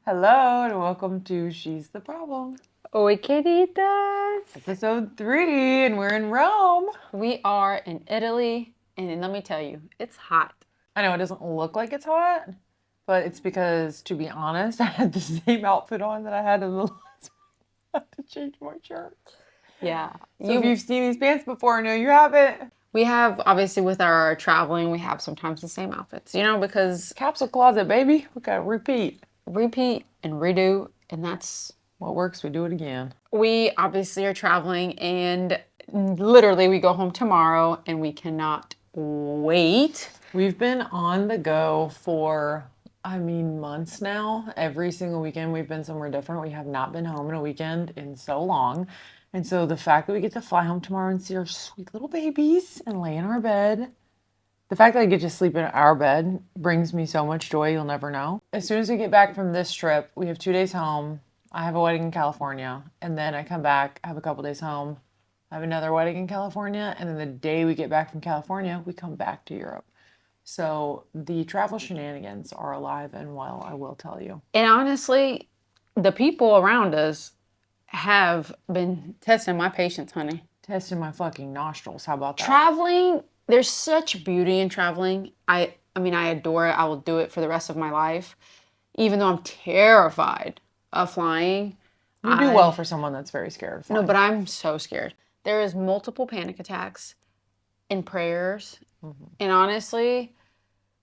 Hello and welcome to She's the Problem. Oi, queridas. Episode 3, and we're in Rome. We are in Italy, and let me tell you, it's hot. I know it doesn't look like it's hot, but it's because, to be honest, I had the same outfit on that I had in the last I had to change my shirt. Yeah. So if you've seen these pants before, I know you haven't. We have, obviously, with our traveling, we have sometimes the same outfits, because Capsule closet, baby. We gotta repeat. repeat and redo, and that's What works, we do it again. we obviously are traveling, and literally we go home tomorrow, and we cannot wait. We've been on the go for, months now. Every single weekend we've been somewhere different. We have not been home in a weekend in so long. And so the fact that we get to fly home tomorrow and see our sweet little babies and lay in our bed, the fact that I get to sleep in our bed brings me so much joy you'll never know. As soon as we get back from this trip, we have 2 days home. I have a wedding in California, and then I come back, I have a couple days home. I have another wedding in California, and then the day we get back from California, we come back to Europe. So the travel shenanigans are alive and well, I will tell you. And honestly, the people around us have been testing my patience, honey. Testing my fucking nostrils. How about that? Traveling, there's such beauty in traveling. I adore it. I will do it for the rest of my life. Even though I'm terrified of flying. You do well for someone that's very scared of flying. No, but I'm so scared. There is multiple panic attacks and prayers. And honestly,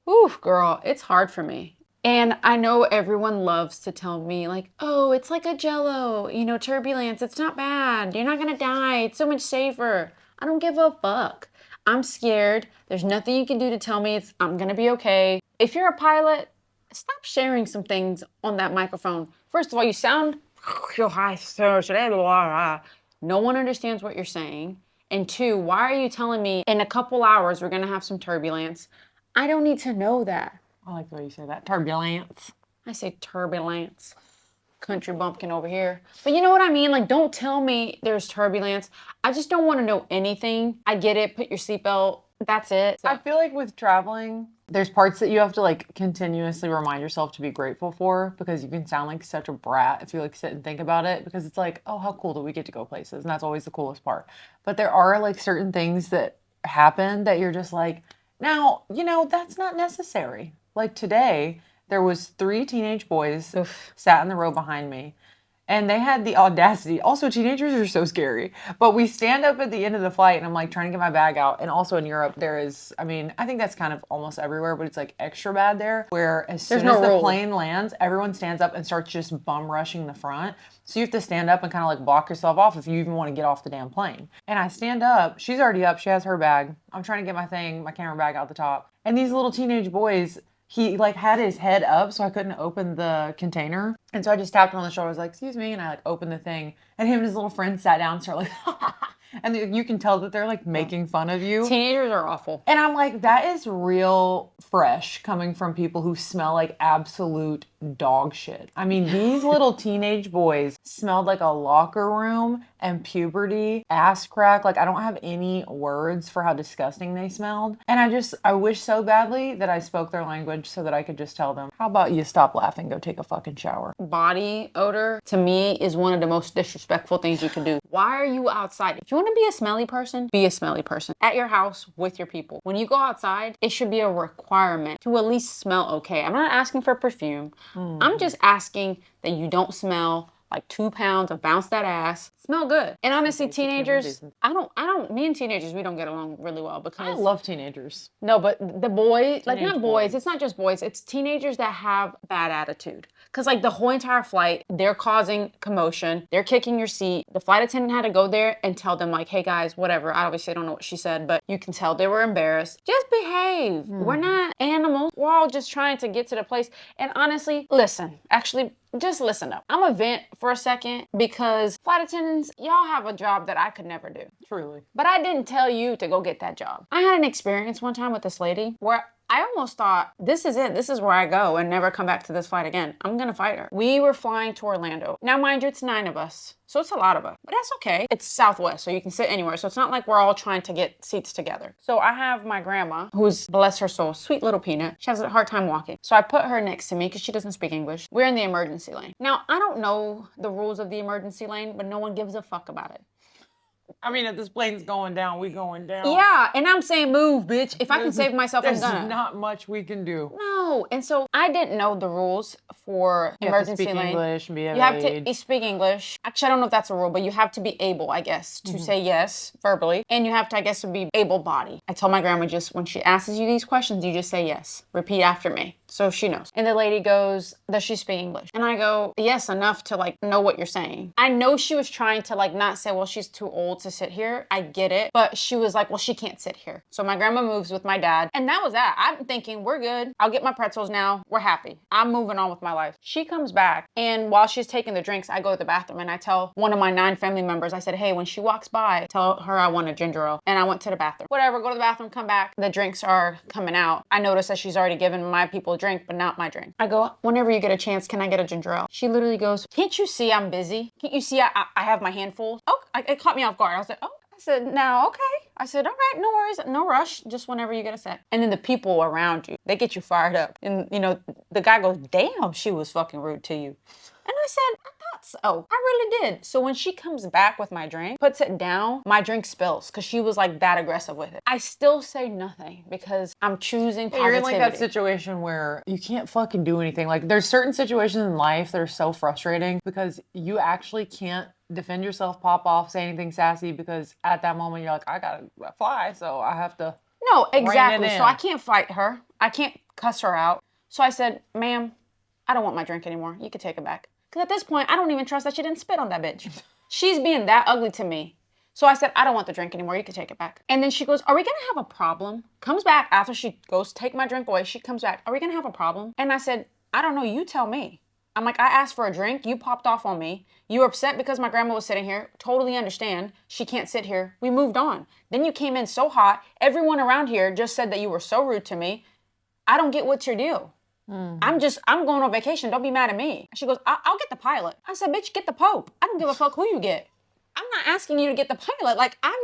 oof, girl, it's hard for me. And I know everyone loves to tell me, like, oh, it's like a jello, turbulence. It's not bad. You're not going to die. It's so much safer. I don't give a fuck. I'm scared. There's nothing you can do to tell me I'm going to be okay. If you're a pilot, stop sharing some things on that microphone. First of all, you sound high. No one understands what you're saying. And two, why are you telling me in a couple hours we're going to have some turbulence? I don't need to know that. I like the way you say that. Turbulence. I say turbulence. Country bumpkin over here. But you know what I mean? Like, don't tell me there's turbulence. I just don't want to know anything. I get it. Put your seatbelt. That's it. I feel like with traveling, there's parts that you have to like continuously remind yourself to be grateful for, because you can sound like such a brat if you like sit and think about it, because it's like, oh, how cool that we get to go places. And that's always the coolest part. But there are like certain things that happen that you're just like, now, that's not necessary. Like today, there was 3 teenage boys sat in the row behind me, and they had the audacity. Also, teenagers are so scary. But we stand up at the end of the flight, and I'm like trying to get my bag out. And also in Europe, there is, I think that's kind of almost everywhere, but it's like extra bad there, where as soon as the plane lands, everyone stands up and starts just bum rushing the front. So you have to stand up and kind of like block yourself off if you even want to get off the damn plane. And I stand up, she's already up, she has her bag. I'm trying to get my camera bag out the top. And these little teenage boys, he like had his head up so I couldn't open the container. And so I just tapped him on the shoulder. I was like, excuse me. And I like opened the thing. And him and his little friend sat down and started like, and you can tell that they're like making fun of you. Teenagers are awful. And I'm like, that is real fresh coming from people who smell like absolute dog shit. I mean, these little teenage boys smelled like a locker room and puberty, ass crack. Like, I don't have any words for how disgusting they smelled. And I wish so badly that I spoke their language so that I could just tell them, how about you stop laughing, go take a fucking shower. Body odor, to me, is one of the most disrespectful things you can do. Why are you outside? If you want to be a smelly person, be a smelly person. At your house, with your people. When you go outside, it should be a requirement to at least smell okay. I'm not asking for perfume. I'm just asking that you don't smell like 2 pounds of bounce that ass. Smell good. And honestly, teenagers, me and teenagers, we don't get along really well because I love teenagers. No, but the boys, like not boys, it's not just boys, it's teenagers that have bad attitude. Because like the whole entire flight, they're causing commotion. They're kicking your seat. The flight attendant had to go there and tell them like, hey guys, whatever. I obviously don't know what she said, but you can tell they were embarrassed. Just behave. We're not animals. We're all just trying to get to the place. And honestly, just listen up. I'm gonna vent for a second because flight attendants, y'all have a job that I could never do. Truly. But I didn't tell you to go get that job. I had an experience one time with this lady where I almost thought, this is it. This is where I go and never come back to this flight again. I'm going to fight her. We were flying to Orlando. Now, mind you, it's 9 of us. So it's a lot of us, but that's okay. It's Southwest, so you can sit anywhere. So it's not like we're all trying to get seats together. So I have my grandma, who's, bless her soul, sweet little peanut. She has a hard time walking. So I put her next to me because she doesn't speak English. We're in the emergency lane. Now, I don't know the rules of the emergency lane, but no one gives a fuck about it. I mean, if this plane's going down, we going down. Yeah, and I'm saying move, bitch. If I can save myself, I'm gonna. There's not much we can do. No, and so I didn't know the rules for emergency lane. English and be of You have age. to speak English. Actually, I don't know if that's a rule, but you have to be able, I guess, to say yes verbally, and you have to, I guess, to be able-bodied. I told my grandma just when she asks you these questions, you just say yes. Repeat after me, so she knows. And the lady goes, "Does she speak English?" And I go, "Yes, enough to like know what you're saying." I know she was trying to like not say, "Well, she's too old to sit here." I get it, but she was like, "Well, she can't sit here." So my grandma moves with my dad, and that was that. I'm thinking, we're good. I'll get my pretzels now. We're happy. I'm moving on with my life. She comes back, and while she's taking the drinks, I go to the bathroom, and I tell one of my 9 family members, I said, "Hey, when she walks by, tell her I want a ginger ale." And I went to the bathroom. Whatever, go to the bathroom, come back. The drinks are coming out. I notice that she's already given my people a drink, but not my drink. I go, "Whenever you get a chance, can I get a ginger ale?" She literally goes, "Can't you see I'm busy? Can't you see I have my hand full?" Oh, it caught me off guard. I was like, "Oh." I said, "Now, okay." I said, "All right, no worries, no rush, just whenever you get a sec." And then the people around you, they get you fired up. And, you know, the guy goes, "Damn, she was fucking rude to you." And I said, "I thought so. I really did." So when she comes back with my drink, puts it down, my drink spills because she was like that aggressive with it. I still say nothing because I'm choosing positivity. You're in like that situation where you can't fucking do anything. Like there's certain situations in life that are so frustrating because you actually can't defend yourself, pop off, say anything sassy because at that moment you're like, I gotta fly, so I have to. No, exactly. Rein it in. So I can't fight her. I can't cuss her out. So I said, "Ma'am, I don't want my drink anymore. You can take it back." Because at this point, I don't even trust that she didn't spit on that bitch. She's being that ugly to me. So I said, "I don't want the drink anymore. You can take it back." And then she goes, "Are we going to have a problem?" Comes back after she goes to take my drink away. She comes back, "Are we going to have a problem?" And I said, "I don't know. You tell me." I'm like, "I asked for a drink. You popped off on me. You were upset because my grandma was sitting here. Totally understand. She can't sit here. We moved on. Then you came in so hot. Everyone around here just said that you were so rude to me. I don't get what's your deal. I'm going on vacation. Don't be mad at me." She goes, I'll get the pilot." I said, "Bitch, get the Pope. I don't give a fuck who you get. I'm not asking you to get the pilot. Like, I'm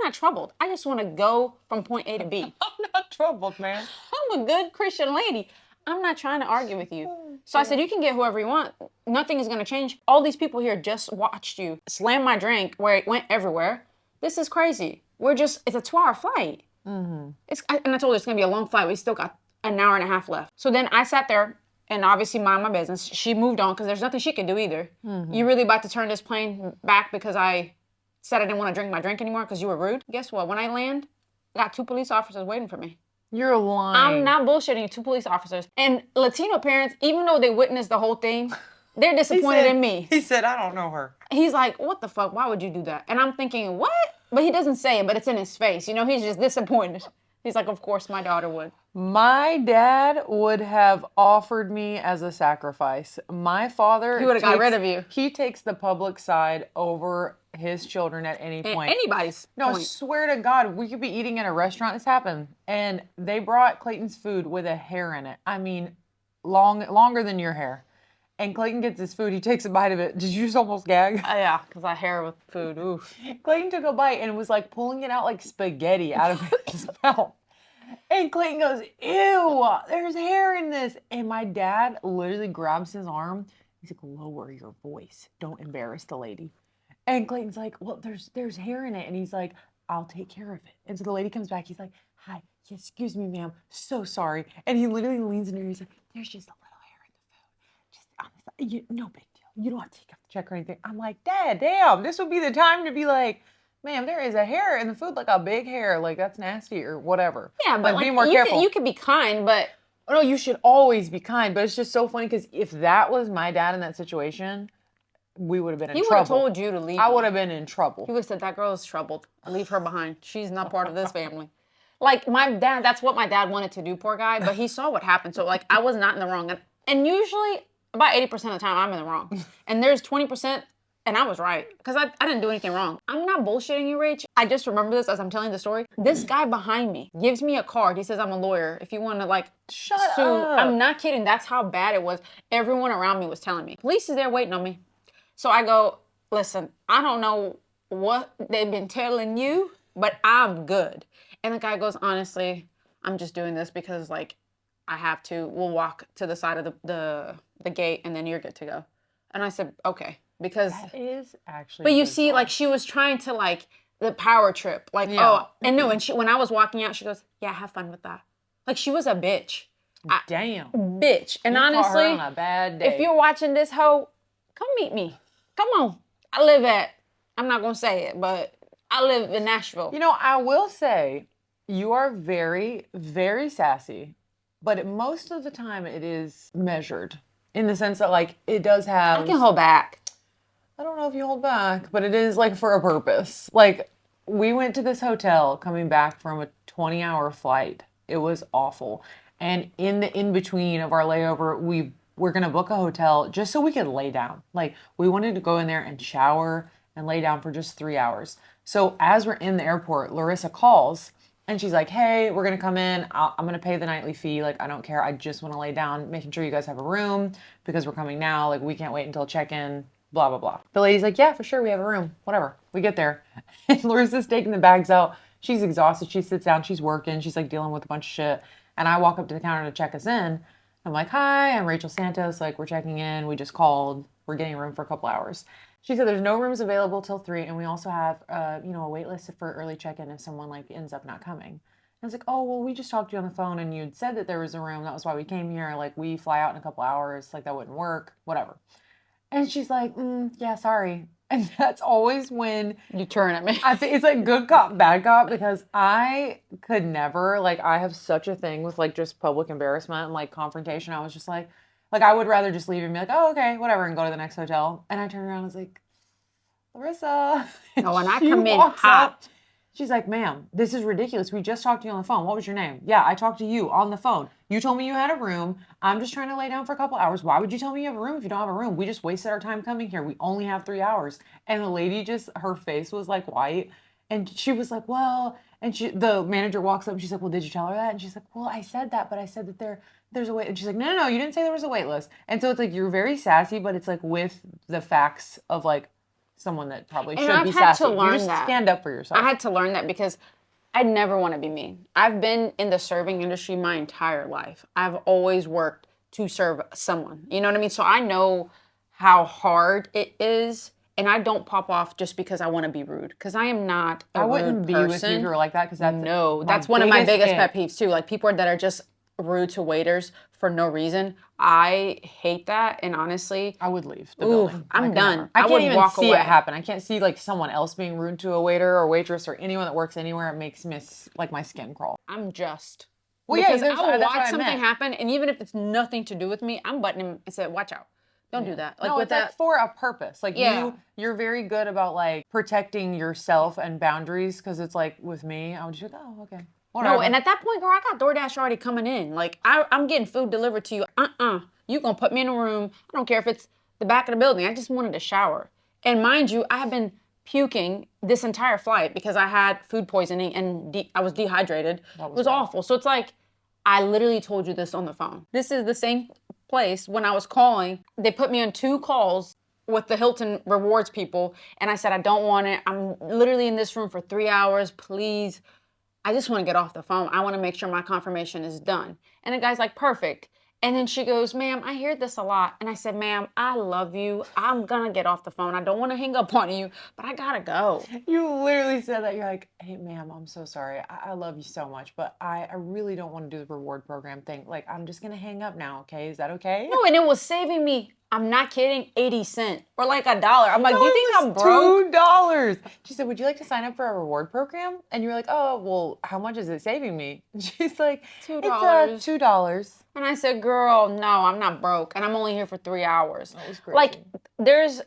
not troubled. I just want to go from point A to B. I'm not troubled, man. I'm a good Christian lady. I'm not trying to argue with you." So I said, "You can get whoever you want. Nothing is going to change. All these people here just watched you slam my drink where it went everywhere. This is crazy. It's a 2-hour flight." And I told her it's going to be a long flight. We still got an hour and a half left. So then I sat there and obviously mind my business. She moved on because there's nothing she can do either. You really about to turn this plane back because I said I didn't want to drink my drink anymore because you were rude? Guess what? When I land, I got 2 police officers waiting for me. You're lying. I'm not bullshitting. 2 police officers. And Latino parents, even though they witnessed the whole thing, they're disappointed in me. He said, "I don't know her." He's like, "What the fuck? Why would you do that?" And I'm thinking, what? But he doesn't say it, but it's in his face. You know, he's just disappointed. He's like, "Of course my daughter would." My dad would have offered me as a sacrifice. My father... He would have got rid of you. He takes the public side over his children at any point. Anybody's No, point. swear to God, we could be eating in a restaurant. This happened. And they brought Clayton's food with a hair in it. I mean, longer than your hair. And Clayton gets his food. He takes a bite of it. Did you just almost gag? Yeah, because I hair with food. Oof. Clayton took a bite and was like pulling it out like spaghetti out of his mouth. And Clayton goes, "Ew, there's hair in this." And my dad literally grabs his arm. He's like, "Lower your voice. Don't embarrass the lady." And Clayton's like, "Well, there's hair in it." And he's like, "I'll take care of it." And so the lady comes back. He's like, "Hi, excuse me, ma'am. So sorry." And he literally leans in her. He's like, "There's just a little hair in the food. Just on the side. No big deal. You don't have to take off the check or anything." I'm like, "Dad, damn, this would be the time to be like, ma'am, there is a hair in the food, like a big hair, like that's nasty or whatever." Yeah, but like be more careful. You can be kind, but No, you should always be kind. But it's just so funny because if that was my dad in that situation, we would have been in he would trouble. have told you to leave. I would have been in trouble. He would have said, "That girl is troubled. Leave her behind. She's not part of this family." Like my dad, that's what my dad wanted to do, poor guy, but he saw what happened. So like I was not in the wrong. And usually about 80% of the time I'm in the wrong. And there's 20% And I was right, because I didn't do anything wrong. I'm not bullshitting you, Rach. I just remember this as I'm telling the story. This guy behind me gives me a card. He says, I'm a lawyer. If you want to like Shut sue. up. I'm not kidding. That's how bad it was. Everyone around me was telling me. Police is there waiting on me. So I go, listen, I don't know what they've been telling you, but I'm good. And the guy goes, honestly, I'm just doing this because like I have to. We'll walk to the side of the gate and then you're good to go. And I said, okay. Because That is actually but you bizarre. see, like she was trying to like the power trip. Like, Yeah. oh, and no, and she when I was walking out, she goes, yeah, have fun with that. Like she was a bitch. Damn. Bitch. And You caught honestly, her on a bad day. if you're watching this hoe, come meet me. Come on. I'm not gonna say it, but I live in Nashville. You know, I will say you are very, very sassy, but most of the time it is measured in the sense that like it does have. I can hold back. I don't know if you hold back, but it is like for a purpose. Like we went to this hotel coming back from a 20-hour flight. It was awful. And in the in-between of our layover, we're going to book a hotel just so we could lay down. Like we wanted to go in there and shower and lay down for just 3 hours. So as we're in the airport, Larissa calls and she's like, hey, we're going to come in. I'm going to pay the nightly fee. Like, I don't care. I just want to lay down, making sure you guys have a room because we're coming now. Like, we can't wait until check-in, blah, blah, blah. The lady's like, yeah, for sure. We have a room. Whatever. We get there. And Larissa's taking the bags out. She's exhausted. She sits down. She's working. She's like dealing with a bunch of shit. And I walk up to the counter to check us in. I'm like, hi, I'm Rachel Santos. Like, we're checking in. We just called. We're getting a room for a couple hours. She said there's no rooms available till 3, and we also have, a wait list for early check-in if someone like ends up not coming. And I was like, oh, well, we just talked to you on the phone, and you'd said that there was a room. That was why we came here. Like, we fly out in a couple hours. Like, that wouldn't work. Whatever. And she's like, yeah, sorry. And that's always when You turn at me. I think it's like good cop, bad cop, because I could never, like, I have such a thing with like just public embarrassment and like confrontation. I was just like I would rather just leave and be like, oh, okay, whatever, and go to the next hotel. And I turned around and was like, Larissa. No, when I She come in walks hot. up. She's like, ma'am, this is ridiculous. We just talked to you on the phone. What was your name? Yeah, I talked to you on the phone. You told me you had a room. I'm just trying to lay down for a couple hours. Why would you tell me you have a room if you don't have a room? We just wasted our time coming here. We only have 3 hours. And the lady just, her face was like white. And she was like, well, and the manager walks up and she's like, well, did you tell her that? And she's like, well, I said that, but I said that there's a wait. And she's like, no, you didn't say there was a wait list. And so it's like, you're very sassy, but it's like with the facts of like someone that probably And should I've be had sassy. to learn You just that. stand up for yourself. I had to learn that because I never want to be mean. I've been in the serving industry my entire life. I've always worked to serve someone. You know what I mean? So I know how hard it is. And I don't pop off just because I want to be rude. Because I am not a I rude wouldn't be with you if person. you were like that, because that's That's one of my biggest ick. pet peeves too. Like people that are just rude to waiters for no reason. I hate that. And honestly, I would leave the building. I'm could done. never. I can't would even walk see away. it happen. I can't see like someone else being rude to a waiter or waitress or anyone that works anywhere. It makes me like my skin crawl. I'm just. Well, yeah, Because I will that's what watch I something meant. happen, and even if it's nothing to do with me, I'm butting him and say, watch out. Don't do that. Like No, with it's like that. for a purpose. Like Yeah. you're very good about like protecting yourself and boundaries, because it's like with me, I would just be like, oh, okay. Whatever. No, and at that point, girl, I got DoorDash already coming in. Like, I'm getting food delivered to you. You gonna put me in a room. I don't care if it's the back of the building. I just wanted to shower. And mind you, I have been puking this entire flight because I had food poisoning and I was dehydrated. It was awful. So it's like, I literally told you this on the phone. This is the same place when I was calling. They put me on 2 calls with the Hilton Rewards people. And I said, I don't want it. I'm literally in this room for 3 hours. Please. I just want to get off the phone. I want to make sure my confirmation is done. And the guy's like, perfect. And then she goes, ma'am, I hear this a lot. And I said, ma'am, I love you. I'm going to get off the phone. I don't want to hang up on you, but I got to go. You literally said that. You're like, hey, ma'am, I'm so sorry. I love you so much, but I really don't want to do the reward program thing. Like, I'm just going to hang up now, okay? Is that okay? No, and it was saving me, I'm not kidding, 80 cents or like $1. I'm like, do you think I'm broke? $2. She said, would you like to sign up for a reward program? And you were like, oh, well, how much is it saving me? And she's like, $2. It's $2. And I said, girl, no, I'm not broke. And I'm only here for 3 hours. That was crazy. Like, there's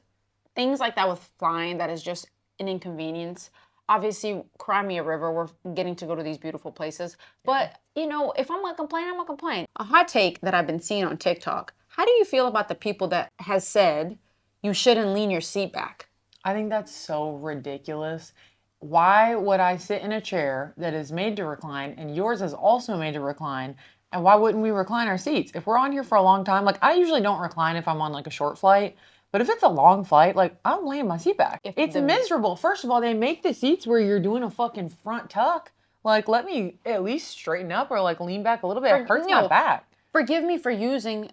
things like that with flying that is just an inconvenience. Obviously, cry me a river. We're getting to go to these beautiful places. But, you know, if I'm going to complain, I'm going to complain. A hot take that I've been seeing on TikTok. How do you feel about the people that has said you shouldn't lean your seat back? I think that's so ridiculous. Why would I sit in a chair that is made to recline and yours is also made to recline? And why wouldn't we recline our seats? If we're on here for a long time, like I usually don't recline if I'm on like a short flight, but if it's a long flight, like I'm laying my seat back. It's miserable. First of all, they make the seats where you're doing a fucking front tuck. Like, let me at least straighten up or like lean back a little bit. It hurts my back. Forgive me for using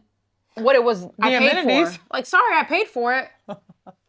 what it was I paid for. Like, sorry, I paid for it.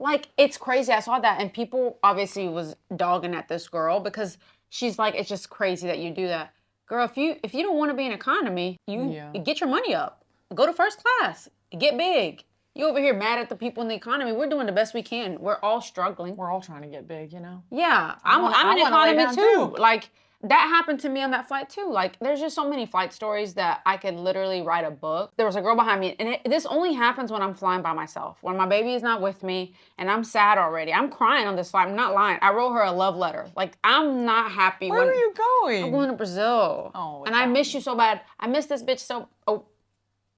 Like, it's crazy. I saw that, and people obviously was dogging at this girl because she's like, it's just crazy that you do that. Girl, if you don't want to be in economy, you get your money up. Go to first class. Get big. You over here mad at the people in the economy. We're doing the best we can. We're all struggling. We're all trying to get big, you know? Yeah. I'm in economy too. Like, that happened to me on that flight too. Like, there's just so many flight stories that I could literally write a book. There was a girl behind me, and this only happens when I'm flying by myself. When my baby is not with me, and I'm sad already. I'm crying on this flight. I'm not lying. I wrote her a love letter. Like, I'm not happy. Where are you going? I'm going to Brazil. Oh, and I miss you so bad. I miss this bitch so... Oh,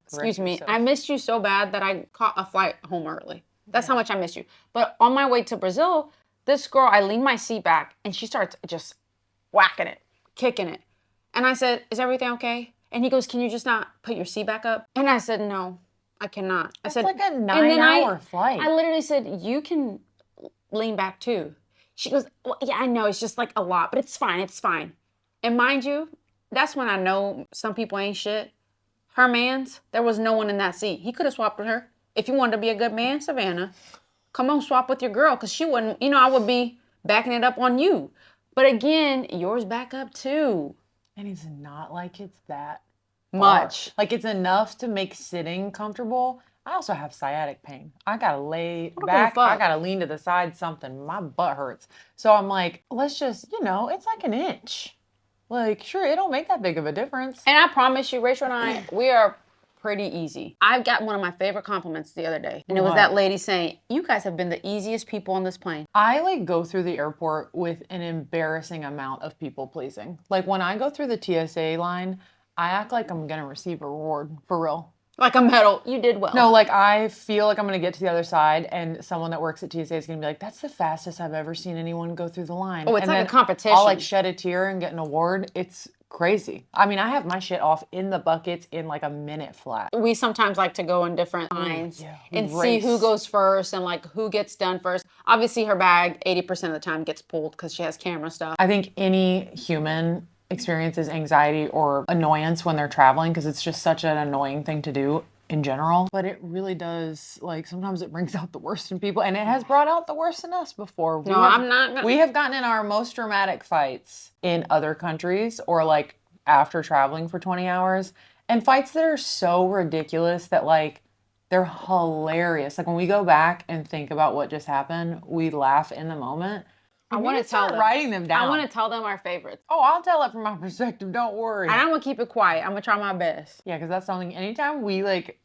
excuse me. I missed you so bad that I caught a flight home early. That's how much I missed you. But on my way to Brazil, this girl, I leaned my seat back, and she starts just whacking it, kicking it. And I said, is everything okay? And he goes, can you just not put your seat back up? And I said, no, I cannot. That's like a 9-hour flight. I literally said, you can lean back too. She goes, well, yeah, I know. It's just like a lot, but it's fine. It's fine. And mind you, that's when I know some people ain't shit. Her man's, there was no one in that seat. He could have swapped with her. If you wanted to be a good man, Savannah, come on, swap with your girl, because she wouldn't, I would be backing it up on you. But again, yours back up too. And it's not like it's that much. Like, it's enough to make sitting comfortable. I also have sciatic pain. I gotta lay back. I gotta lean to the side, something. My butt hurts. So I'm like, let's just, it's like an inch. Like, sure, it don't make that big of a difference. And I promise you, Rachel and I, we are pretty easy. I got one of my favorite compliments the other day. And it was that lady saying, you guys have been the easiest people on this plane. I go through the airport with an embarrassing amount of people pleasing. Like when I go through the TSA line, I act like I'm gonna receive a reward, for real. Like a medal, you did well. No, like I feel like I'm gonna get to the other side and someone that works at TSA is gonna be like, that's the fastest I've ever seen anyone go through the line. Oh, it's and like a competition. I'll shed a tear and get an award. It's crazy. I mean, I have my shit off in the buckets in like a minute flat. We sometimes like to go in different lines and see who goes first and who gets done first. Obviously her bag 80% of the time gets pulled because she has camera stuff. I think any human experiences anxiety or annoyance when they're traveling because it's just such an annoying thing to do in general. But it really does, sometimes it brings out the worst in people, and it has brought out the worst in us before. We have gotten in our most dramatic fights in other countries or after traveling for 20 hours, and fights that are so ridiculous that they're hilarious. When we go back and think about what just happened, we laugh in the moment. I want to tell them. Writing them down. I want to tell them our favorites. Oh, I'll tell it from my perspective. Don't worry. And I'm going to keep it quiet. I'm going to try my best. Yeah, because that's something, anytime we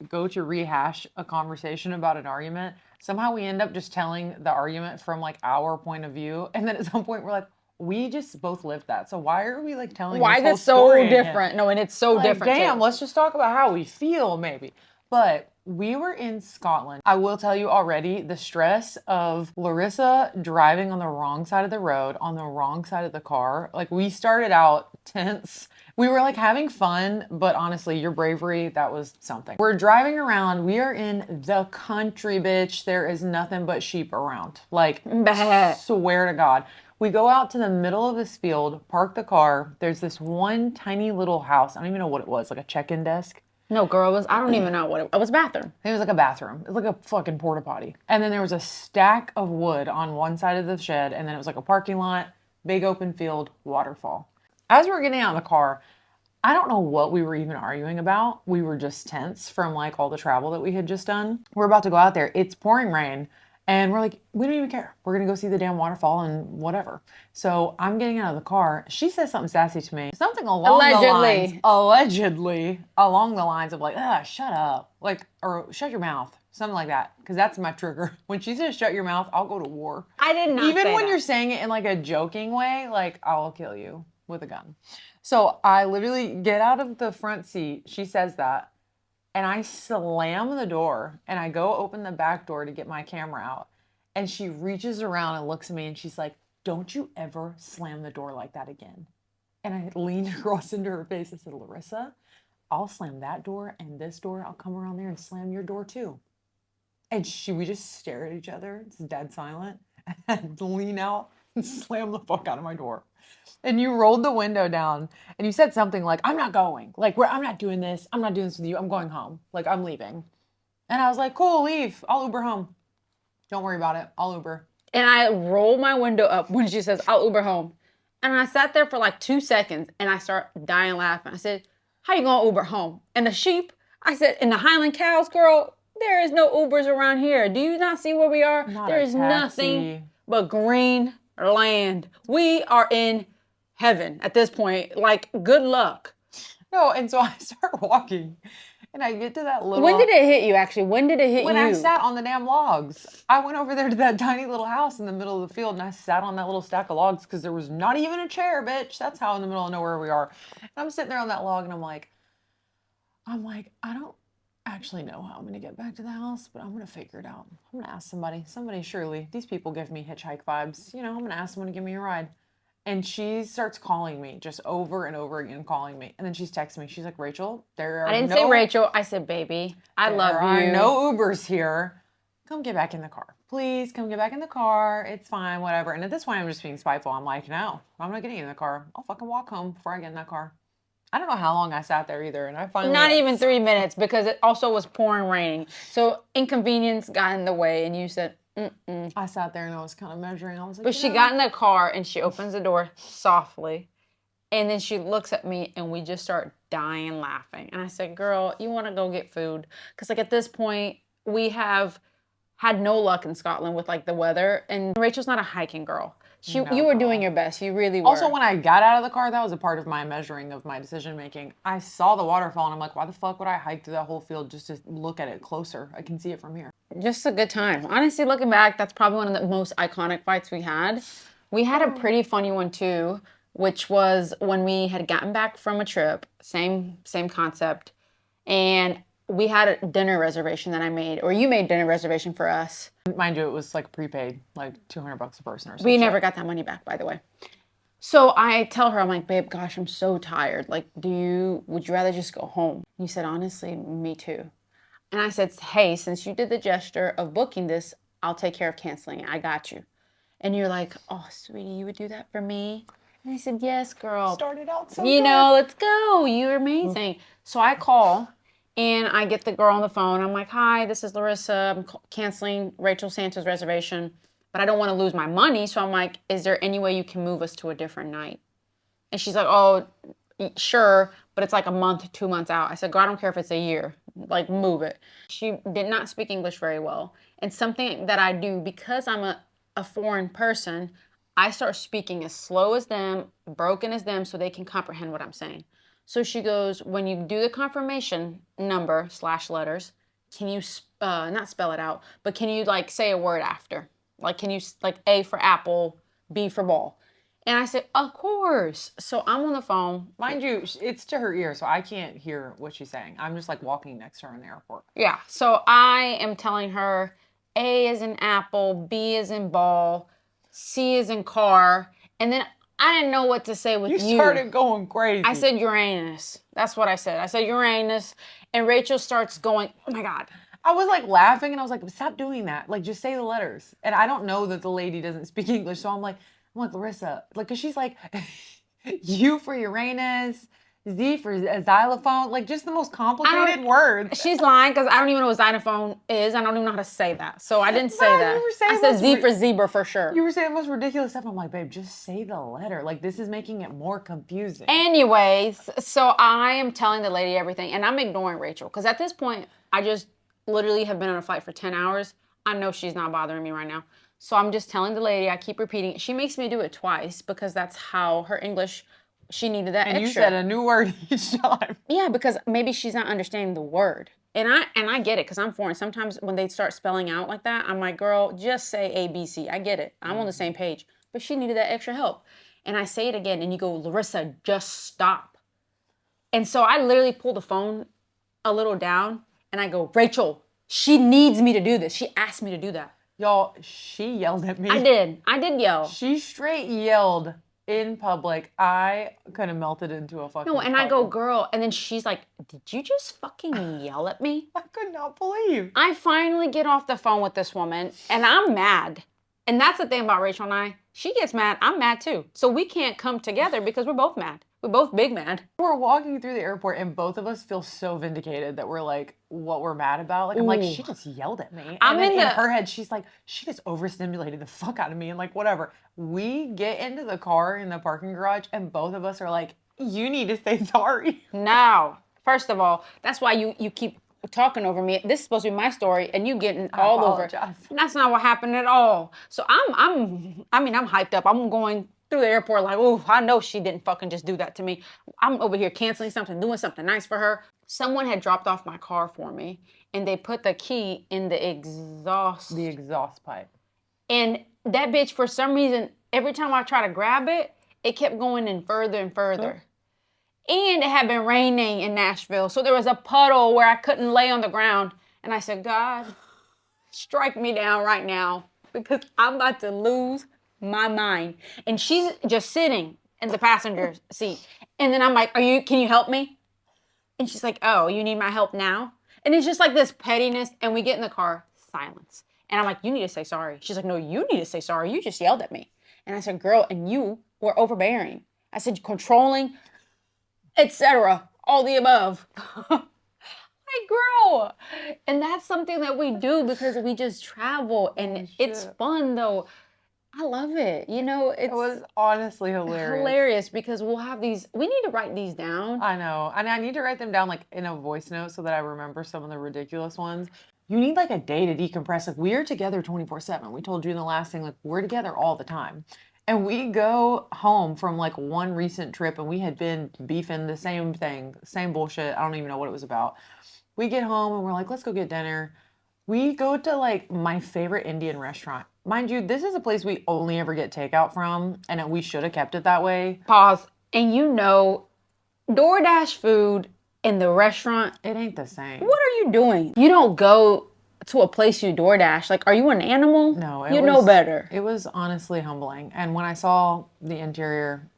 go to rehash a conversation about an argument, somehow we end up just telling the argument from our point of view. And then at some point we're like, we just both lived that. So why are we telling why this is whole it story so different? again? No, and it's so different. Damn, too. Let's just talk about how we feel maybe. But we were in Scotland. I will tell you already, the stress of Larissa driving on the wrong side of the road, on the wrong side of the car. We started out tense. We were having fun, but honestly, your bravery, that was something. We're driving around. We are in the country, bitch. There is nothing but sheep around. Swear to God. We go out to the middle of this field, park the car. There's this one tiny little house. I don't even know what it was, a check-in desk. No, girl, I don't even know what it was. A bathroom. It was a bathroom. It was a fucking porta potty. And then there was a stack of wood on one side of the shed, and then it was a parking lot, big open field, waterfall. As we were getting out of the car, I don't know what we were even arguing about. We were just tense from all the travel that we had just done. We're about to go out there. It's pouring rain. And we're we don't even care. We're going to go see the damn waterfall and whatever. So I'm getting out of the car. She says something sassy to me. Something along allegedly along the lines of shut up. Or shut your mouth. Something like that. Because that's my trigger. When she says shut your mouth, I'll go to war. I did not Even say when that. you're saying it in a joking way, I'll kill you with a gun. So I literally get out of the front seat. She says that. And I slam the door and I go open the back door to get my camera out. And she reaches around and looks at me and she's like, don't you ever slam the door like that again. And I leaned across into her face and said, Larissa, I'll slam that door and this door. I'll come around there and slam your door too. And we just stare at each other. It's dead silent. And lean out and slam the fuck out of my door. And you rolled the window down and you said something like, I'm not going. Like, I'm not doing this. I'm not doing this with you. I'm going home. Like, I'm leaving. And I was like, cool, leave. I'll Uber home. Don't worry about it. I'll Uber. And I roll my window up when she says, I'll Uber home. And I sat there for like 2 seconds and I start dying laughing. I said, how you gonna Uber home? And the sheep, I said, and the Highland cows, girl, there is no Ubers around here. Do you not see where we are? There is nothing but green land. We are in heaven at this point. Like, good luck. No, and so I start walking. And I get to that little... When did it hit you, actually? When did it hit you? When I sat on the damn logs. I went over there to that tiny little house in the middle of the field, and I sat on that little stack of logs because there was not even a chair, bitch. That's how in the middle of nowhere we are. And I'm sitting there on that log, and I'm like, I don't actually know how I'm going to get back to the house, but I'm going to figure it out. I'm going to ask somebody. Somebody surely. These people give me hitchhike vibes. You know, I'm going to ask someone to give me a ride. And she starts calling me, just over and over again calling me. And then she's texting me. She's like, Rachel, I didn't say Rachel. I said, baby, I love you. There are no Ubers here. Come get back in the car. Please come get back in the car. It's fine, whatever. And at this point, I'm just being spiteful. I'm like, no, I'm not getting in the car. I'll fucking walk home before I get in that car. I don't know how long I sat there either. And I finally... Not even 3 minutes because it also was pouring raining. So inconvenience got in the way and you said... Mm-mm. I sat there and I was kind of measuring. I was like, but she got in the car and she opens the door softly. And then she looks at me and we just start dying laughing. And I said, girl, you want to go get food? Because like at this point, we have had no luck in Scotland with like the weather. And Rachel's not a hiking girl. You were doing your best. You really were. Also, when I got out of the car, that was a part of my measuring of my decision making. I saw the waterfall and I'm like, why the fuck would I hike through that whole field just to look at it closer? I can see it from here. Just a good time. Honestly, looking back, that's probably one of the most iconic fights we had. We had a pretty funny one too, which was when we had gotten back from a trip, same concept, and we had a dinner reservation that I made, or you made dinner reservation for us. Mind you, it was like prepaid, like $200 a person or something. We never got that money back, by the way. So I tell her, I'm like, babe, gosh, I'm so tired. Like, would you rather just go home? You said, honestly, me too. And I said, hey, since you did the gesture of booking this, I'll take care of canceling it. I got you. And you're like, oh, sweetie, you would do that for me? And I said, yes, girl. Started out so You good. know, let's go. You're amazing. So I call and I get the girl on the phone. I'm like, hi, this is Larissa. I'm canceling Rachel Santa's reservation, but I don't want to lose my money. So I'm like, is there any way you can move us to a different night? And she's like, oh, sure, but it's like a month, 2 months out. I said, girl, I don't care if it's a year. Like, move it. She did not speak English very well. And something that I do, because I'm a foreign person, I start speaking as slow as them, broken as them, so they can comprehend what I'm saying. So she goes, when you do the confirmation number / letters, can you, not spell it out, but can you like say a word after? Like, can you, like A for apple, B for ball? And I said, of course. So I'm on the phone. Mind you, it's to her ear, so I can't hear what she's saying. I'm just like walking next to her in the airport. Yeah. So I am telling her A is in apple, B is in ball, C is in car. And then I didn't know what to say with you. You started going crazy. I said Uranus. That's what I said. I said Uranus. And Rachel starts going, oh my God. I was like laughing and I was like, stop doing that. Like, just say the letters. And I don't know that the lady doesn't speak English. So I'm like, Larissa, like, cause she's like, U for Uranus, Z for xylophone, like just the most complicated words. She's lying because I don't even know what xylophone is. I don't even know how to say that. So I didn't say that. I said Z for zebra for sure. You were saying the most ridiculous stuff. I'm like, babe, just say the letter. Like, this is making it more confusing. Anyways, so I am telling the lady everything and I'm ignoring Rachel because at this point, I just literally have been on a flight for 10 hours. I know she's not bothering me right now. So I'm just telling the lady, I keep repeating. She makes me do it twice because that's how her English, she needed that and extra. You said a new word each time. Yeah, because maybe she's not understanding the word. And I get it because I'm foreign. Sometimes when they start spelling out like that, I'm like, girl, just say A, B, C. I get it. I'm on the same page. But she needed that extra help. And I say it again and you go, Larissa, just stop. And so I literally pull the phone a little down and I go, Rachel, she needs me to do this. She asked me to do that. Y'all, she yelled at me. I did yell. She straight yelled in public. I could have melted into a fucking No, and I go, puddle. girl, and then she's like, did you just fucking yell at me? I could not believe. I finally get off the phone with this woman, and I'm mad. And that's the thing about Rachel and I. She gets mad, I'm mad too. So we can't come together because we're both mad. We're both big mad. We're walking through the airport and both of us feel so vindicated that we're like, what we're mad about. Like, I'm like, she just yelled at me. I'm And then in in the- her head, she's like, she just overstimulated the fuck out of me and like, whatever. We get into the car in the parking garage and both of us are like, you need to say sorry. Now, first of all, that's why you keep talking over me. This is supposed to be my story, and you getting all over. apologize. And that's not what happened at all. So I'm hyped up. I'm going through the airport like, oh, I know she didn't fucking just do that to me. I'm over here canceling something, doing something nice for her. Someone had dropped off my car for me, and they put the key in the exhaust. The exhaust pipe. And that bitch, for some reason, every time I try to grab it, it kept going in further and further. And it had been raining in Nashville, so there was a puddle where I couldn't lay on the ground. And I said, God, strike me down right now because I'm about to lose my mind. And she's just sitting in the passenger seat. And then I'm like, can you help me? And she's like, oh, you need my help now? And it's just like this pettiness. And we get in the car, silence. And I'm like, you need to say sorry. She's like, no, you need to say sorry. You just yelled at me. And I said, girl, and you were overbearing. I said, controlling, etc. All the above. Like, girl. And that's something that we do because we just travel. And it's fun, though. I love it. You know, It was honestly hilarious. hilarious because we'll have these, we need to write these down. I know. And I need to write them down like in a voice note so that I remember some of the ridiculous ones. You need like a day to decompress. Like we're together 24/7. We told you in the last thing, like we're together all the time. And we go home from like one recent trip and we had been beefing the same thing, same bullshit. I don't even know what it was about. We get home and we're like, let's go get dinner. We go to like my favorite Indian restaurant. Mind you, this is a place we only ever get takeout from, and we should have kept it that way. Pause. And you know, DoorDash food in the restaurant, It ain't the same. what are you doing? You don't go to a place you DoorDash. Like, are you an animal? No, you know better. It was honestly humbling. And when I saw the interior,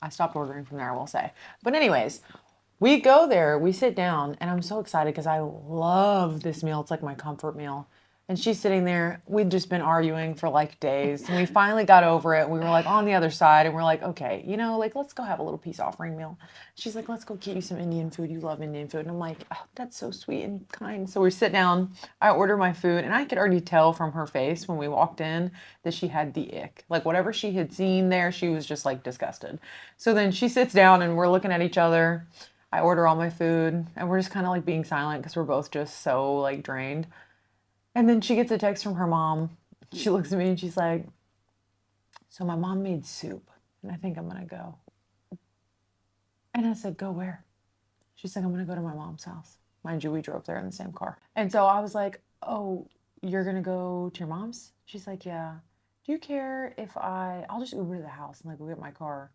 I stopped ordering from there, I will say. But anyways, we go there, we sit down, and I'm so excited because I love this meal. It's like my comfort meal. And she's sitting there. We'd just been arguing for like days. And we finally got over it. We were like on the other side and we're like, okay, you know, like let's go have a little peace offering meal. She's like, let's go get you some Indian food. You love Indian food. And I'm like, oh, that's so sweet and kind. So we sit down, I order my food, and I could already tell from her face when we walked in that she had the ick. Like whatever she had seen there, she was just like disgusted. So then she sits down and we're looking at each other. I order all my food and we're just kind of like being silent because we're both just so like drained. And then she gets a text from her mom. She looks at me and she's like, so my mom made soup and I think I'm going to go. And I said, go where? She's like, I'm going to go to my mom's house. Mind you, we drove there in the same car. And so I was like, oh, you're going to go to your mom's? She's like, yeah. Do you care if I'll just Uber to the house and like go get my car.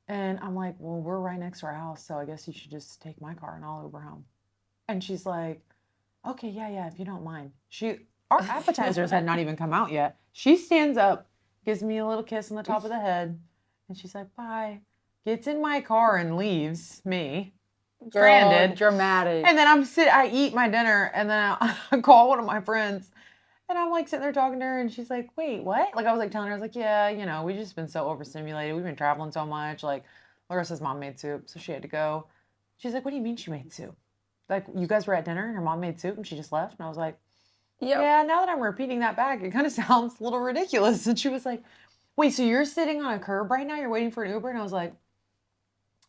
And I'm like, well, we're right next to our house. So I guess you should just take my car and I'll Uber home. And she's like, okay, yeah, if you don't mind. Our appetizers had not even come out yet. She stands up, gives me a little kiss on the top of the head, and she's like, bye. Gets in my car and leaves me stranded. Girl, dramatic. And then I eat my dinner, and then I call one of my friends, and I'm like sitting there talking to her, and she's like, wait, what? Like I was like telling her, I was like, yeah, you know, we've just been so overstimulated. We've been traveling so much. Like Larissa's mom made soup, so she had to go. She's like, what do you mean she made soup? Like, you guys were at dinner and her mom made soup and she just left? And I was like, yeah, now that I'm repeating that back, it kind of sounds a little ridiculous. And she was like, wait, so you're sitting on a curb right now? You're waiting for an Uber? And I was like,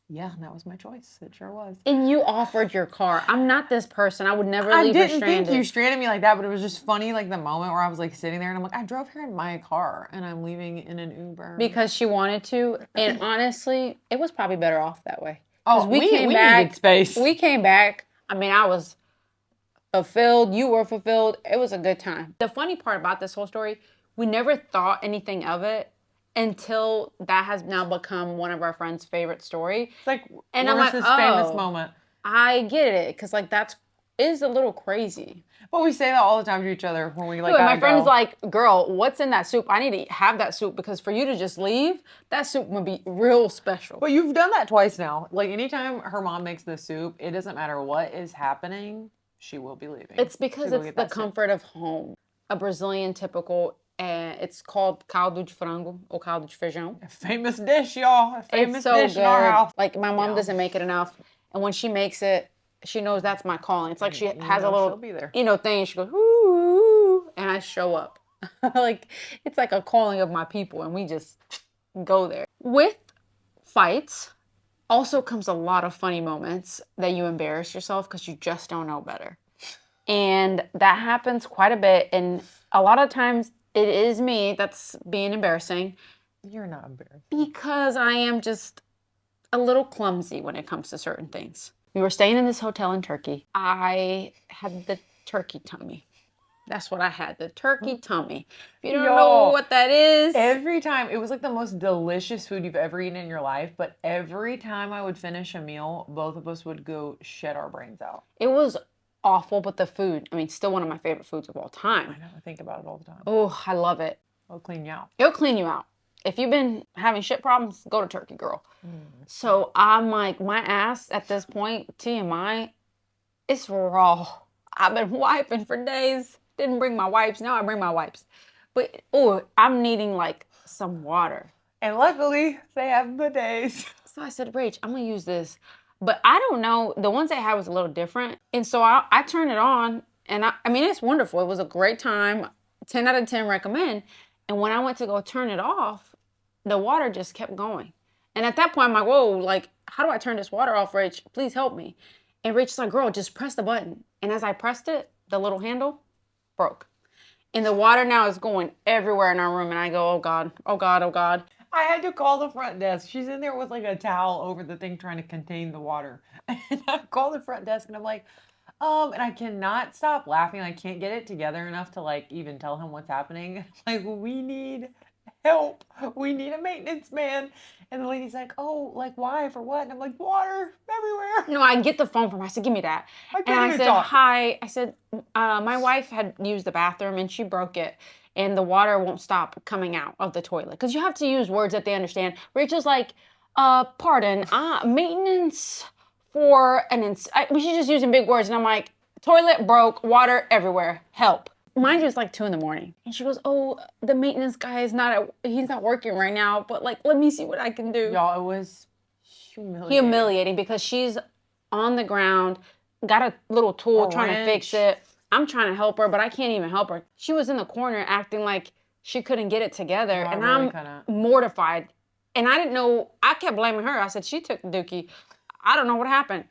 yeah, that was my choice. It sure was. And you offered your car. I'm not this person. I would never leave her stranded. I didn't think you stranded me like that, but it was just funny, like the moment where I was like sitting there and I'm like, I drove here in my car and I'm leaving in an Uber. Because she wanted to. And honestly, it was probably better off that way. Oh, we needed space. We came back. I mean, I was fulfilled. You were fulfilled. It was a good time. The funny part about this whole story, we never thought anything of it until that has now become one of our friends' favorite story. It's like and Larissa's famous moment. I get it. Because, like, that's is a little crazy. But we say that all the time to each other when we like. My gotta friend is go. like, girl, what's in that soup? I need to have that soup because for you to just leave, that soup would be real special. But you've done that twice now. Like anytime her mom makes the soup, it doesn't matter what is happening, she will be leaving. It's because it's the comfort of home. A Brazilian typical, it's called caldo de frango or caldo de feijão. A famous dish, y'all. A famous It's so dish in our good. house. Like my mom doesn't make it enough, and when she makes it, she knows that's my calling. It's like she has a little, she'll be there. thing. And she goes, ooh, and I show up. Like it's like a calling of my people, and we just go there. With fights, also comes a lot of funny moments that you embarrass yourself because you just don't know better. And that happens quite a bit. And a lot of times it is me that's being embarrassing. You're not embarrassed. Because I am just a little clumsy when it comes to certain things. We were staying in this hotel in Turkey. I had the turkey tummy. That's what I had, the turkey tummy. If you don't know what that is. Every time, it was like the most delicious food you've ever eaten in your life, but every time I would finish a meal, both of us would go shed our brains out. It was awful, but the food, I mean, still one of my favorite foods of all time. I know, I think about it all the time. Oh, I love it. It'll clean you out. It'll clean you out. If you've been having shit problems, go to Turkey, girl. So I'm like, my ass at this point, TMI, it's raw. I've been wiping for days. Didn't bring my wipes. Now I bring my wipes. But, I'm needing like some water. And luckily, they have bidets. So I said, Rach, I'm going to use this. But I don't know. The ones they had was a little different. And so I turned it on. And I mean, it's wonderful. It was a great time. 10 out of 10 recommend. And when I went to go turn it off, the water just kept going. And at that point, I'm like, whoa, like, how do I turn this water off, Rach? Please help me. And Rachel's like, girl, just press the button. And as I pressed it, the little handle broke. And the water now is going everywhere in our room. And I go, oh God, oh God, oh God. I had to call the front desk. She's in there with like a towel over the thing trying to contain the water. And I call the front desk and I'm like, and I cannot stop laughing. I can't get it together enough to like even tell him what's happening. Like, we need help. We need a maintenance man. And the lady's like, oh, like why? For what? And I'm like, water everywhere. No, I get the phone from her. I said, give me that. And I said, hi. I said, my wife had used the bathroom and she broke it. And the water won't stop coming out of the toilet. Because you have to use words that they understand. Rachel's like, pardon, maintenance for we should just using big words. And I'm like, toilet broke, water everywhere, help. Mind you, it's like 2 a.m. And she goes, oh, the maintenance guy is he's not working right now. But like, let me see what I can do. Y'all, it was humiliating. Humiliating because she's on the ground, got a little tool trying to fix it. I'm trying to help her, but I can't even help her. She was in the corner acting like she couldn't get it together. And I'm mortified. And I didn't know, I kept blaming her. I said, she took the dookie. I don't know what happened.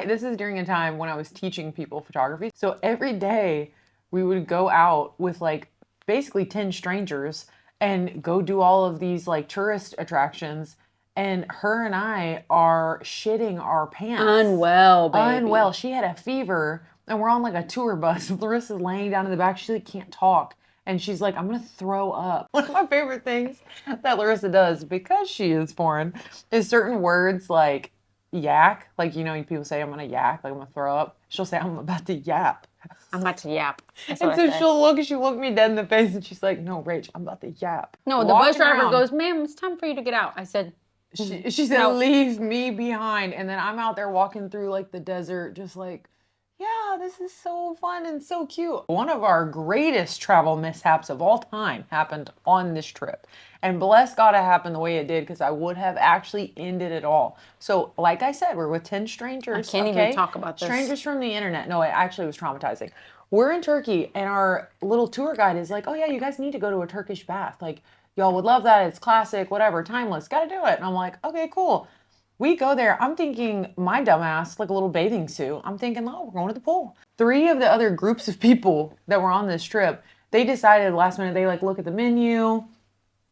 This is during a time when I was teaching people photography. So every day we would go out with like basically 10 strangers and go do all of these like tourist attractions. And her and I are shitting our pants. Unwell, baby. Unwell. She had a fever and we're on like a tour bus. Larissa's laying down in the back. She like can't talk. And she's like, I'm going to throw up. One of my favorite things that Larissa does, because she is foreign, is certain words like yak. Like, you know, people say, I'm going to yak, like I'm going to throw up. She'll say, I'm about to yap. I'm about to yap. And so she'll look me dead in the face and she's like, no, Rach, I'm about to yap. No, the bus driver goes, ma'am, it's time for you to get out. I said, she said, leave me behind. And then I'm out there walking through like the desert, just like, yeah, this is so fun and so cute. One of our greatest travel mishaps of all time happened on this trip. And bless God it happened the way it did, because I would have actually ended it all. So like I said, we're with 10 strangers. I can't even talk about this. Strangers from the internet. No, it actually was traumatizing. We're in Turkey and our little tour guide is like, oh yeah, you guys need to go to a Turkish bath. Like, y'all would love that. It's classic, whatever, timeless. Gotta do it. And I'm like, okay, cool. We go there. I'm thinking, my dumbass, like a little bathing suit. I'm thinking, oh, we're going to the pool. 3 of the other groups of people that were on this trip, they decided last minute, they like look at the menu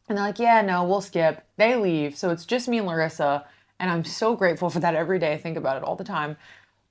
and they're like, yeah, no, we'll skip. They leave. So it's just me and Larissa. And I'm so grateful for that every day. I think about it all the time.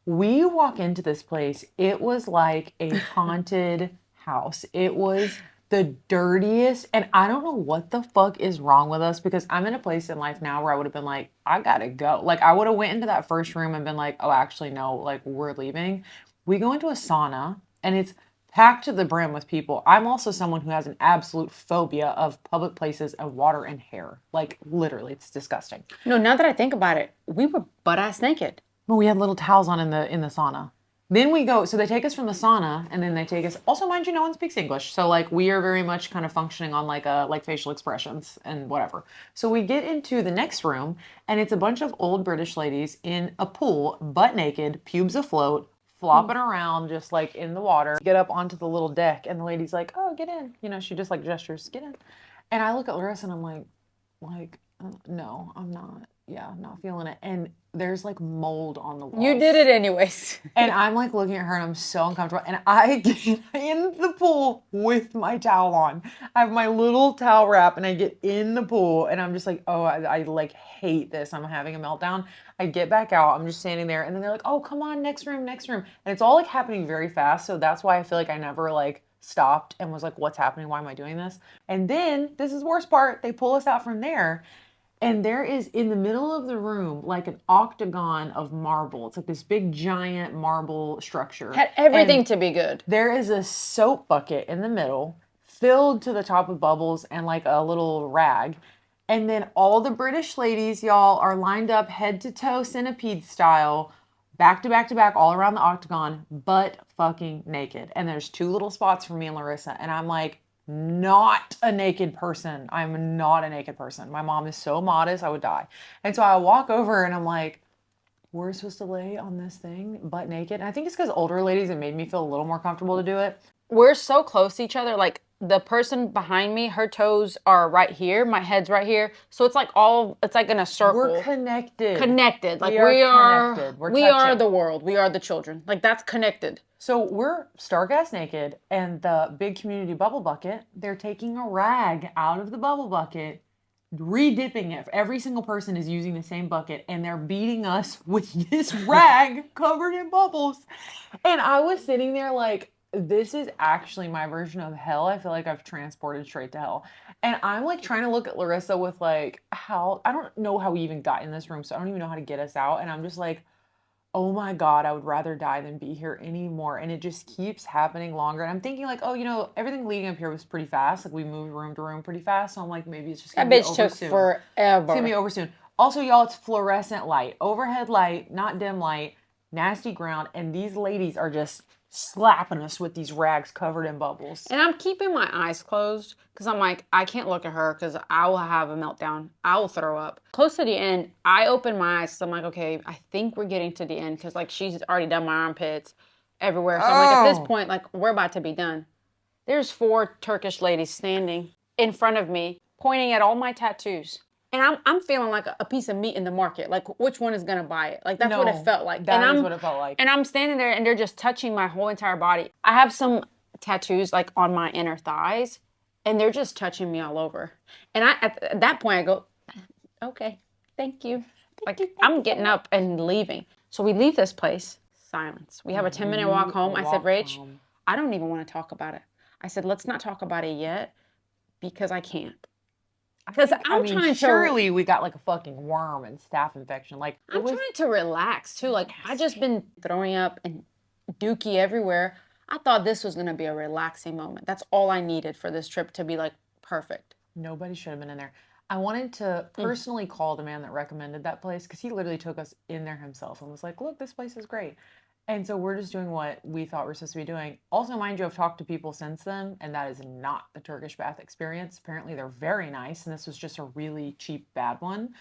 We walk into this place. It was like a haunted house. It was the dirtiest, and I don't know what the fuck is wrong with us, because I'm in a place in life now where I would have been like, I gotta go. Like, I would have went into that first room and been like, oh, actually, no, like, we're leaving. We go into a sauna and it's packed to the brim with people. I'm also someone who has an absolute phobia of public places and water and hair. Like literally, it's disgusting. No, now that I think about it, we were butt ass naked. But we had little towels on in the sauna. Then we go, so they take us from the sauna and then they take us, also mind you, no one speaks English. So like we are very much kind of functioning on like facial expressions and whatever. So we get into the next room and it's a bunch of old British ladies in a pool, butt naked, pubes afloat, flopping around just like in the water. Get up onto the little deck and the lady's like, oh, get in. You know, she just like gestures, get in. And I look at Larissa and I'm like, no, I'm not. Yeah, I'm not feeling it. And there's like mold on the walls. You did it anyways. And I'm like looking at her and I'm so uncomfortable. And I get in the pool with my towel on. I have my little towel wrap and I get in the pool and I'm just like, oh, I like hate this. I'm having a meltdown. I get back out. I'm just standing there and then they're like, oh, come on, next room, next room. And it's all like happening very fast. So that's why I feel like I never like stopped and was like, what's happening? Why am I doing this? And then this is the worst part. They pull us out from there. And there is in the middle of the room like an octagon of marble. It's like this big giant marble structure. Had everything And to be good. there is a soap bucket in the middle filled to the top with bubbles and like a little rag. And then all the British ladies, y'all, are lined up head to toe centipede style, back to back to back, all around the octagon, butt fucking naked. And there's two little spots for me and Larissa. And I'm like, not a naked person. I'm not a naked person. My mom is so modest, I would die. And so I walk over and I'm like, we're supposed to lay on this thing butt naked. And I think it's because older ladies, it made me feel a little more comfortable to do it. We're so close to each other. Like the person behind me, her toes are right here. My head's right here. So it's like it's like in a circle. We're connected. Connected. Like We are connected. We are touching. the world. We are the children. Like that's connected. So we're stark ass naked, and the big community bubble bucket, they're taking a rag out of the bubble bucket, re-dipping it. Every single person is using the same bucket, and they're beating us with this rag covered in bubbles. And I was sitting there like, this is actually my version of hell. I feel like I've transported straight to hell. And I'm like trying to look at Larissa with like, how, I don't know how we even got in this room, so I don't even know how to get us out. And I'm just like, oh my God, I would rather die than be here anymore. And it just keeps happening longer. And I'm thinking like, oh, you know, everything leading up here was pretty fast. Like we moved room to room pretty fast. So I'm like, maybe it's just gonna That be bitch over took soon. forever. It's gonna be over soon. Also, y'all, it's fluorescent light, overhead light, not dim light, nasty ground. And these ladies are just slapping us with these rags covered in bubbles. And I'm keeping my eyes closed because I'm like, I can't look at her because I will have a meltdown. I will throw up. Close to the end, I open my eyes. So I'm like, okay, I think we're getting to the end because like she's already done my armpits everywhere. So I'm like, at this point, like we're about to be done. There's 4 Turkish ladies standing in front of me, pointing at all my tattoos. And I'm feeling like a piece of meat in the market. Like, which one is going to buy it? Like, that's what it felt like. That is what it felt like. And I'm standing there and they're just touching my whole entire body. I have some tattoos like on my inner thighs and they're just touching me all over. And at that point I go, okay, thank you. Like, I'm getting up and leaving. So we leave this place, silence. We have a 10-minute walk home. I said, Rach, I don't even want to talk about it. I said, let's not talk about it yet because I can't. Because I'm trying to. Surely we got like a fucking worm and staph infection. Like I'm trying to relax too. Like I just been throwing up and dookie everywhere. I thought this was gonna be a relaxing moment. That's all I needed for this trip to be like perfect. Nobody should have been in there. I wanted to personally call the man that recommended that place because he literally took us in there himself and was like, look, this place is great. And so we're just doing what we thought we're supposed to be doing. Also, mind you, I've talked to people since then, and that is not the Turkish bath experience. Apparently, they're very nice, and this was just a really cheap, bad one.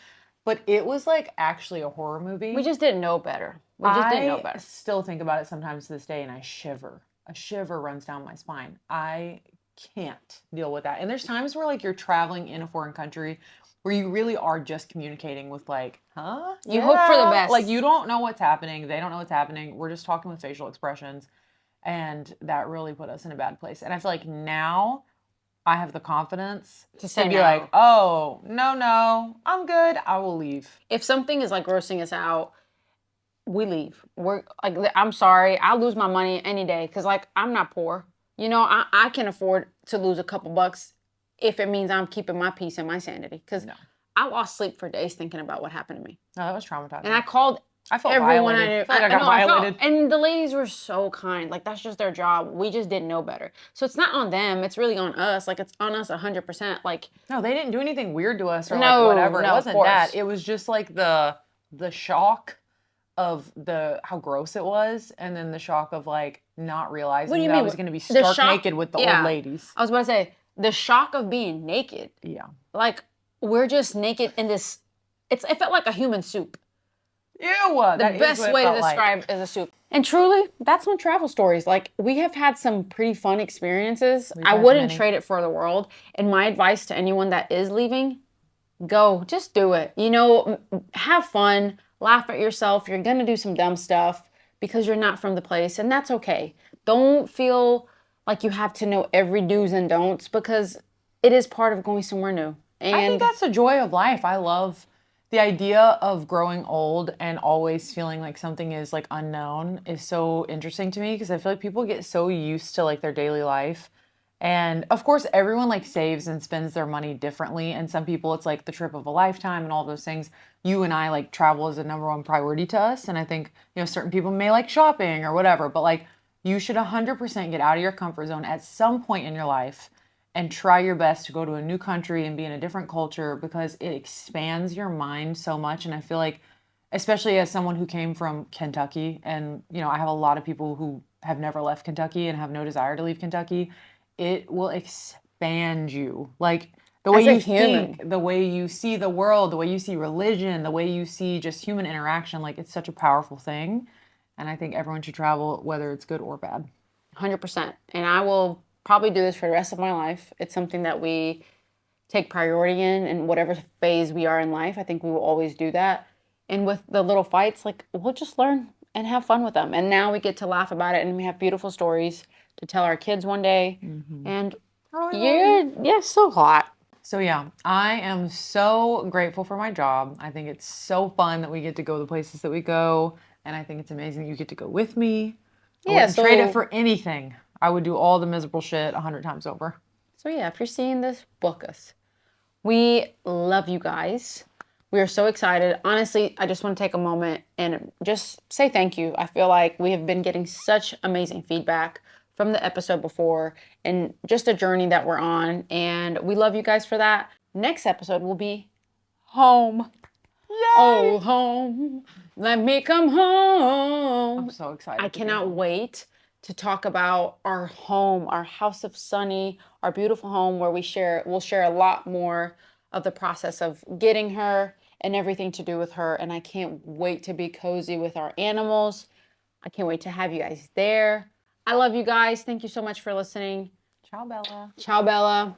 But it was like actually a horror movie. We just didn't know better. We just didn't know better. I still think about it sometimes to this day, and I shiver. A shiver runs down my spine. I can't deal with that. And there's times where like you're traveling in a foreign country where you really are just communicating with like, huh? You hope for the best. Like you don't know what's happening. They don't know what's happening. We're just talking with facial expressions. And that really put us in a bad place. And I feel like now I have the confidence to say be no. like, oh, no, I'm good. I will leave. If something is like grossing us out, we leave. We're like, I'm sorry. I'll lose my money any day because like I'm not poor. You know, I can afford to lose a couple bucks if it means I'm keeping my peace and my sanity. Because I lost sleep for days thinking about what happened to me. No, that was traumatizing. And I called I felt Everyone violated. I knew. I feel like I got know, violated. and the ladies were so kind. Like, that's just their job. We just didn't know better. So it's not on them. It's really on us. Like, it's on us 100%. Like, No, they didn't do anything weird to us or like no, whatever. It no, of wasn't that. course. It was just like the shock of the how gross it was, and then the shock of like not What do realizing you that I mean? was going to be The stark shock? naked with the old Yeah. ladies. I was about to say, the shock of being naked. Yeah. Like, we're just naked in this. It felt like a human soup. Ew. The That is best what it way to felt like. describe is a soup. And truly, that's my travel stories. Like, we have had some pretty fun experiences. We've I had wouldn't many. trade it for the world. And my advice to anyone that is leaving, go. Just do it. You know, have fun. Laugh at yourself. You're going to do some dumb stuff because you're not from the place, and that's okay. Don't feel like you have to know every do's and don'ts because it is part of going somewhere new. I think And that's the joy of life. I love the idea of growing old and always feeling like something is like unknown is so interesting to me because I feel like people get so used to like their daily life. And of course, everyone like saves and spends their money differently. And some people, it's like the trip of a lifetime and all those things. You and I like travel is a number one priority to us. And I think, certain people may like shopping or whatever, but like you should 100% get out of your comfort zone at some point in your life and try your best to go to a new country and be in a different culture because it expands your mind so much. And I feel like, especially as someone who came from Kentucky, and I have a lot of people who have never left Kentucky and have no desire to leave Kentucky, it will expand you. Like the way as a you human, think, the way you see the world, the way you see religion, the way you see just human interaction, like it's such a powerful thing. And I think everyone should travel, whether it's good or bad. 100%. And I will probably do this for the rest of my life. It's something that we take priority in whatever phase we are in life. I think we will always do that. And with the little fights, like, we'll just learn and have fun with them. And now we get to laugh about it and we have beautiful stories to tell our kids one day. And yeah, so hot. So yeah, I am so grateful for my job. I think it's so fun that we get to go the places that we go, and I think it's amazing that you get to go with me. I Yeah, wouldn't trade it so for anything. I would do all the miserable shit 100 times over. yeah, if you're seeing this, book us. We love you guys. We are so excited. Honestly, I just want to take a moment and just say thank you. I feel like we have been getting such amazing feedback from the episode before and just the journey that we're on. And we love you guys for that. Next episode will be home. Yay! Oh, home. Let me come home. I'm so excited. I to be cannot home. wait to talk about our home, our house of Sunny, our beautiful home where we'll share a lot more of the process of getting her and everything to do with her. And I can't wait to be cozy with our animals. I can't wait to have you guys there. I love you guys. Thank you so much for listening. Ciao, Bella. Ciao, Bella.